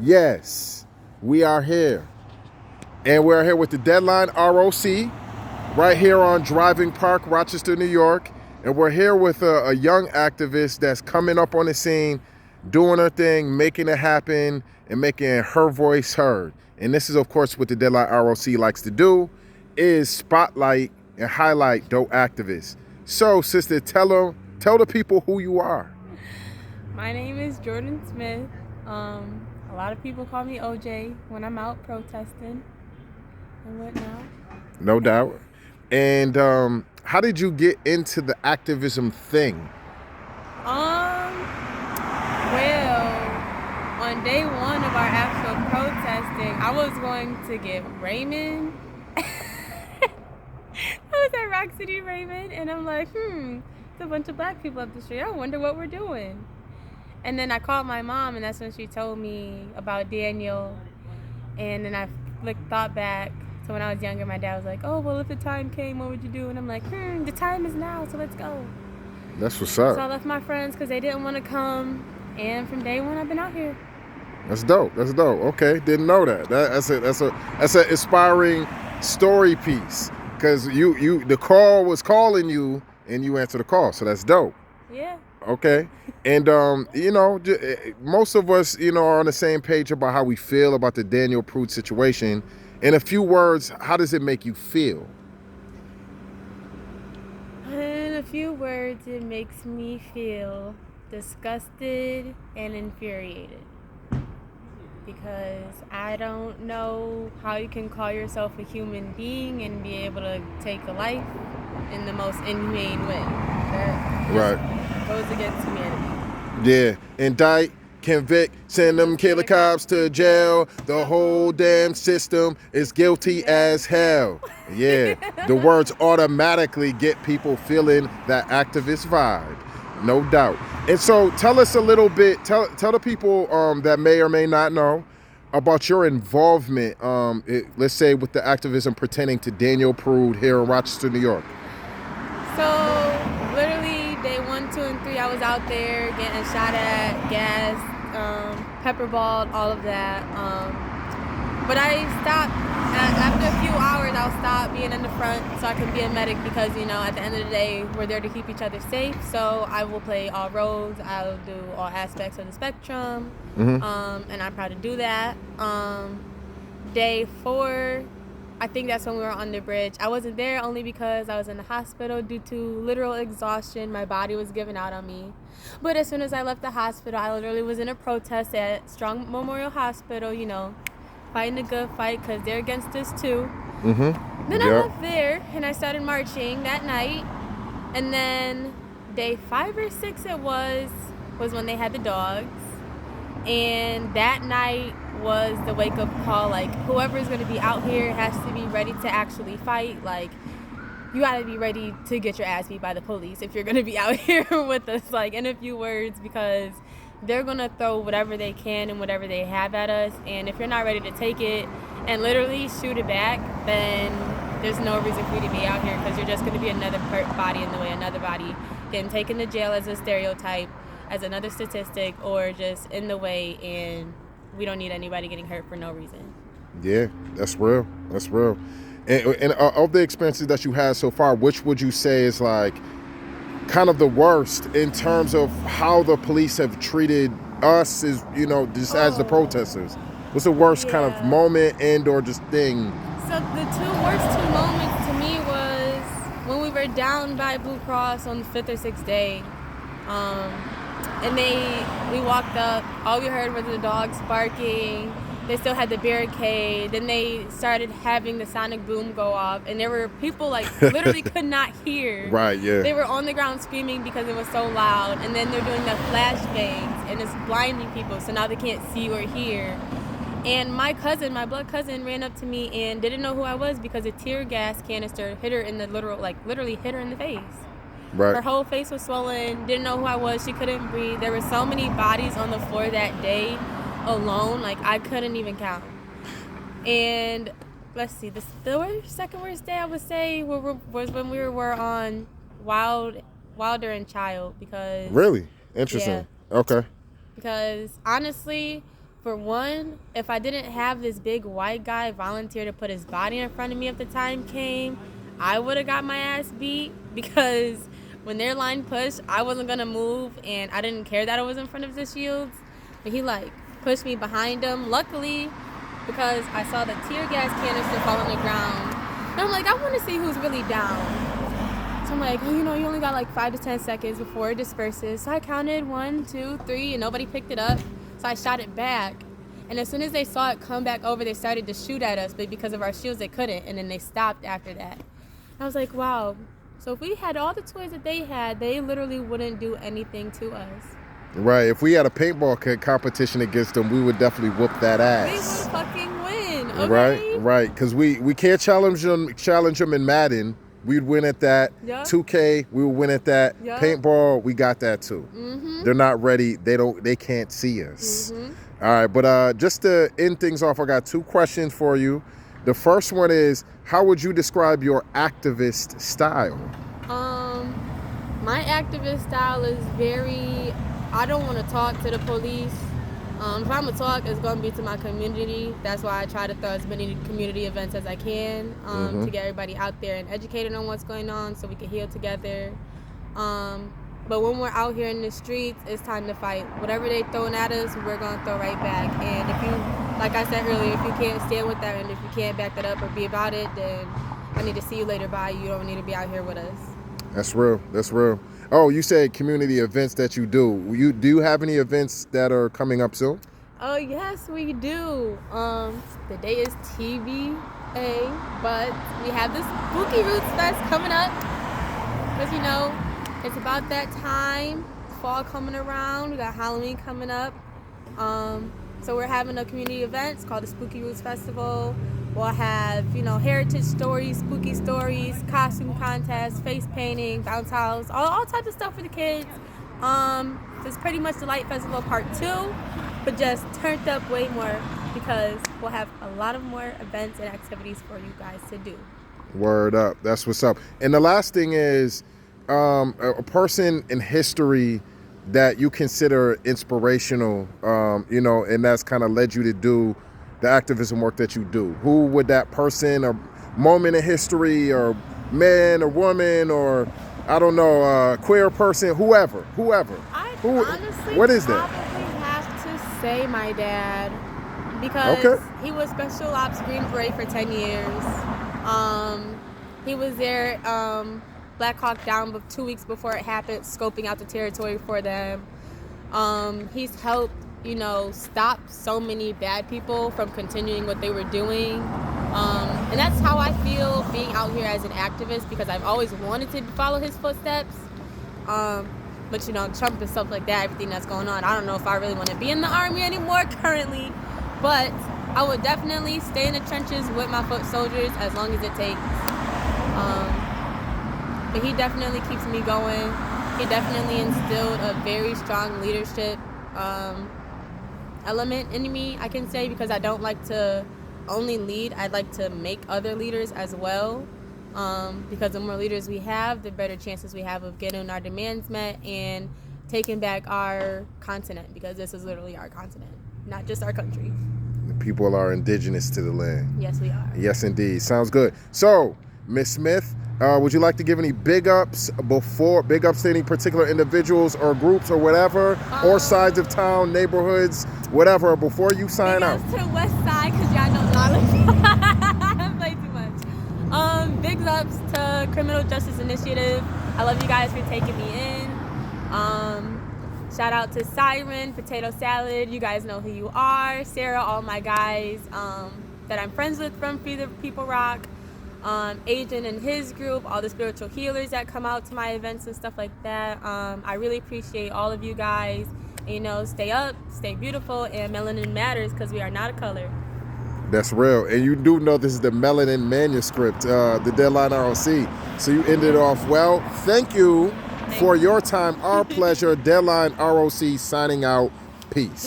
Yes, we are here. And we're here with the Deadline ROC, right here on Driving Park, Rochester, New York. And we're here with a young activist that's coming up on the scene, doing her thing, making it happen, and making her voice heard. And this is, of course, what the Deadline ROC likes to do, is spotlight and highlight dope activists. So, sister, tell the people who you are. My name is Jordyn Smith. A lot of people call me OJ when I'm out protesting and whatnot. No doubt. And how did you get into the activism thing? Well, on day one of our actual protesting, I was going to get Raymond. I was at Rock City Raymond, and I'm like, it's a bunch of black people up the street. I wonder what we're doing. And then I called my mom, and that's when she told me about Daniel. And then I thought back to when I was younger. My dad was like, oh, well, if the time came, what would you do? And I'm like, the time is now, so let's go. That's what's up. So I left my friends because they didn't want to come. And from day one, I've been out here. That's dope. That's dope. Okay, didn't know that. That's an inspiring story piece. Because the call was calling you, and you answered the call. So that's dope. Yeah. Okay. And, most of us, are on the same page about how we feel about the Daniel Prude situation. In a few words, how does it make you feel? In a few words, it makes me feel disgusted and infuriated. Because I don't know how you can call yourself a human being and be able to take a life in the most inhumane way. That goes against humanity. Yeah, indict, convict, send them killer cops to jail. The whole damn system is guilty as hell. Yeah, the words automatically get people feeling that activist vibe, no doubt. And so tell us a little bit, tell the people that may or may not know about your involvement, let's say with the activism pertaining to Daniel Prude here in Rochester, New York. So literally day 1, 2, and 3, I was out there getting shot at, gassed, pepperballed, all of that. But I stopped. After a few hours, I'll stop being in the front so I can be a medic because, at the end of the day, we're there to keep each other safe. So I will play all roles. I'll do all aspects of the spectrum. And I'm proud to do that. Day 4, I think that's when we were on the bridge. I wasn't there only because I was in the hospital due to literal exhaustion. My body was giving out on me. But as soon as I left the hospital, I literally was in a protest at Strong Memorial Hospital, fighting a good fight because they're against us too. Then I left there and I started marching that night. And then day 5 or 6 it was when they had the dogs. And that night was the wake-up call, like, whoever's going to be out here has to be ready to actually fight. Like, you got to be ready to get your ass beat by the police if you're going to be out here with us, like, in a few words, because they're going to throw whatever they can and whatever they have at us. And if you're not ready to take it and literally shoot it back, then there's no reason for you to be out here because you're just going to be another body in the way, another body getting taken to jail as a stereotype, as another statistic, or just in the way, and we don't need anybody getting hurt for no reason. Yeah, that's real. That's real. And of the experiences that you had so far, which would you say is like kind of the worst in terms of how the police have treated us as, just as the protesters? What's the worst kind of moment and or just thing? So the worst two moments to me was when we were down by Blue Cross on the 5th or 6th day. And we walked up, all we heard was the dogs barking. They still had the barricade. Then they started having the sonic boom go off. And there were people literally could not hear. Right, yeah. They were on the ground screaming because it was so loud. And then they're doing the flashbangs and it's blinding people. So now they can't see or hear. And my blood cousin ran up to me and didn't know who I was because a tear gas canister hit her in the literally hit her in the face. Right. Her whole face was swollen, didn't know who I was, she couldn't breathe. There were so many bodies on the floor that day alone, I couldn't even count. And let's see, the second worst day I would say was when we were on Wilder and Child because... Really? Interesting. Yeah. Okay. Because honestly, For one, if I didn't have this big white guy volunteer to put his body in front of me if the time came, I would have got my ass beat, because when their line pushed, I wasn't going to move, and I didn't care that I was in front of the shields. But he, like, pushed me behind him. Luckily, because I saw the tear gas canister fall on the ground. And I'm like, I want to see who's really down. So I'm like, oh, you know, you only got like 5 to 10 seconds before it disperses. So I counted 1, 2, 3, and nobody picked it up. So I shot it back. And as soon as they saw it come back over, they started to shoot at us. But because of our shields, they couldn't. And then they stopped after that. And I was like, wow. So if we had all the toys that they had, they literally wouldn't do anything to us. Right. If we had a paintball competition against them, we would definitely whoop that ass. They would fucking win. Okay? Right. Because we can't challenge them in Madden. We'd win at that. Yep. 2K, we would win at that. Yep. Paintball, we got that too. Mm-hmm. They're not ready. They can't see us. Mm-hmm. All right, but just to end things off, I got 2 questions for you. The first one is, how would you describe your activist style? My activist style is very, I don't want to talk to the police. If I'm going to talk, it's going to be to my community. That's why I try to throw as many community events as I can to get everybody out there and educated on what's going on so we can heal together. But when we're out here in the streets, it's time to fight. Whatever they throwing at us, we're going to throw right back. And if you, like I said earlier, if you can't stand with that and if you can't back that up or be about it, then I need to see you later. Bye. You don't need to be out here with us. That's real. That's real. Oh, you said community events that you do. Do you have any events that are coming up soon? Oh, yes, we do. The day is TBA, but we have this Spooky Roots Fest coming up. Because, you know, it's about that time. Fall coming around. We got Halloween coming up. So we're having a community event. It's called the Spooky Roots Festival. We'll have, you know, heritage stories, spooky stories, costume contests, face painting, bounce house, all types of stuff for the kids. So it's pretty much the Light Festival Part 2, but just turned up way more because we'll have a lot of more events and activities for you guys to do. Word up. That's what's up. And the last thing is a person in history that you consider inspirational, you know, and that's kind of led you to do the activism work that you do. Who would that person or moment in history or man or woman or, I don't know, queer person, whoever. I honestly what is that? Probably have to say my dad because he was Special Ops Green Beret for 10 years. He was there Black Hawk Down 2 weeks before it happened, scoping out the territory for them. He's helped, you know, stop so many bad people from continuing what they were doing. And that's how I feel being out here as an activist, because I've always wanted to follow his footsteps. But, you know, Trump and stuff like that, everything that's going on, I don't know if I really want to be in the Army anymore currently. But I would definitely stay in the trenches with my foot soldiers as long as it takes. But he definitely keeps me going. He definitely instilled a very strong leadership element in me, I can say, because I don't like to only lead. I'd like to make other leaders as well, because the more leaders we have, the better chances we have of getting our demands met and taking back our continent, because this is literally our continent, not just our country. The people are indigenous to the land. Yes, we are. Yes, indeed. Sounds good. So, Ms. Smith, would you like to give any big ups to any particular individuals or groups or whatever, or sides of town, neighborhoods, whatever, before you sign out? Big ups to the West Side, because y'all know knowledge. I play too much. Big ups to Criminal Justice Initiative. I love you guys for taking me in. Shout out to Siren, Potato Salad. You guys know who you are. Sarah, all my guys that I'm friends with from Free the People Rock. Agent and his group, all the spiritual healers that come out to my events and stuff like that. I really appreciate all of you guys. And, you know, stay up, stay beautiful, and melanin matters, because we are not a color. That's real. And you do know this is the Melanin Manuscript, the Deadline ROC. So you ended off well. Thank you for your time. Our pleasure. Deadline ROC signing out. Peace.